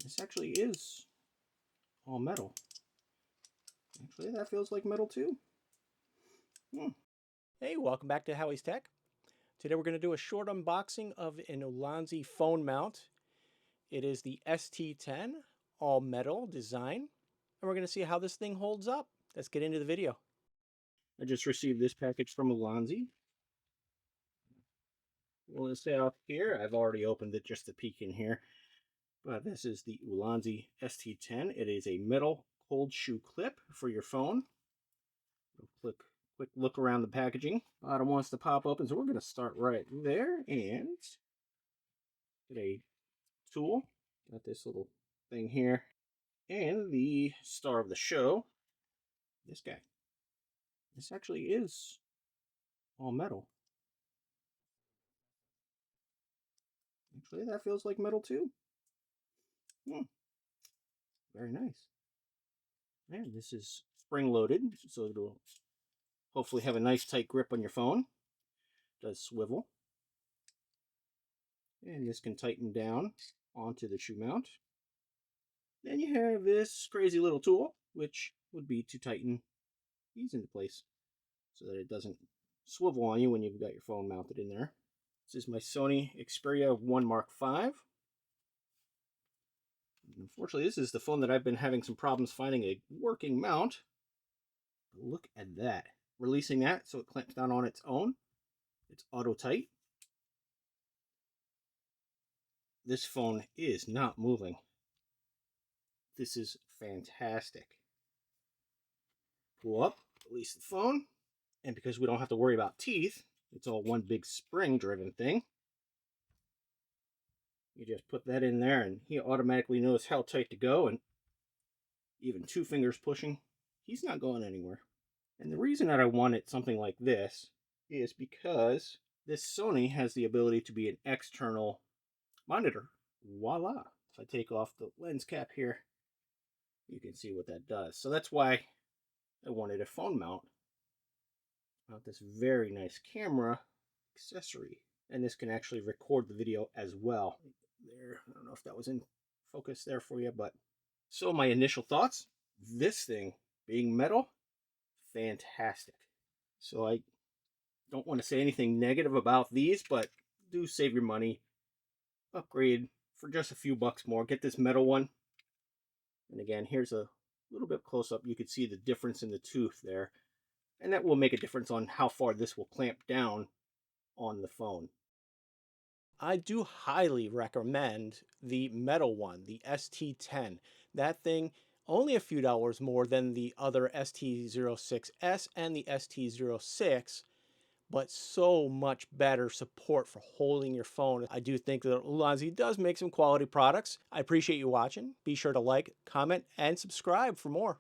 this actually is all metal. Actually, that feels like metal too. Hey, welcome back to Howie's Tech. Today we're going to do a short unboxing of an Ulanzi phone mount. It is the ST-10 all metal design, and we're going to see how this thing holds up. Let's get into the video. I just received this package from Ulanzi. We'll say out here, I've already opened it just to peek in here. But this is the Ulanzi ST-10. It is a metal cold shoe clip for your phone. Quick look around the packaging. Bottom wants to pop open, so we're going to start right there and get a tool. Got this little thing here. And the star of the show, this guy. This actually is all metal. Actually, that feels like metal too. Very nice. And this is spring-loaded, so it'll hopefully have a nice tight grip on your phone. It does swivel. And this can tighten down onto the shoe mount. Then you have this crazy little tool, which would be to tighten these into place so that it doesn't swivel on you when you've got your phone mounted in there. This is my Sony Xperia 1 Mark V. Unfortunately, this is the phone that I've been having some problems finding a working mount. But look at that. Releasing that so it clamps down on its own. It's auto tight. This phone is not moving. This is fantastic. Pull up, release the phone, and because we don't have to worry about teeth, it's all one big spring-driven thing. You just put that in there and he automatically knows how tight to go, and even 2 fingers pushing, he's not going anywhere. And the reason that I wanted something like this is because this Sony has the ability to be an external monitor. Voila! If I take off the lens cap here, you can see what that does. So that's why I wanted a phone mount. Mount this very nice camera accessory. And this can actually record the video as well. There, I don't know if that was in focus there for you, but so my initial thoughts, this thing being metal, fantastic. So I don't want to say anything negative about these, but do save your money. Upgrade for just a few bucks more. Get this metal one. And again, here's a little bit close up. You can see the difference in the tooth there. And that will make a difference on how far this will clamp down on the phone. I do highly recommend the metal one, the ST-10. That thing, only a few dollars more than the other ST-06S and the ST-06, but so much better support for holding your phone. I do think that Ulanzi does make some quality products. I appreciate you watching. Be sure to like, comment, and subscribe for more.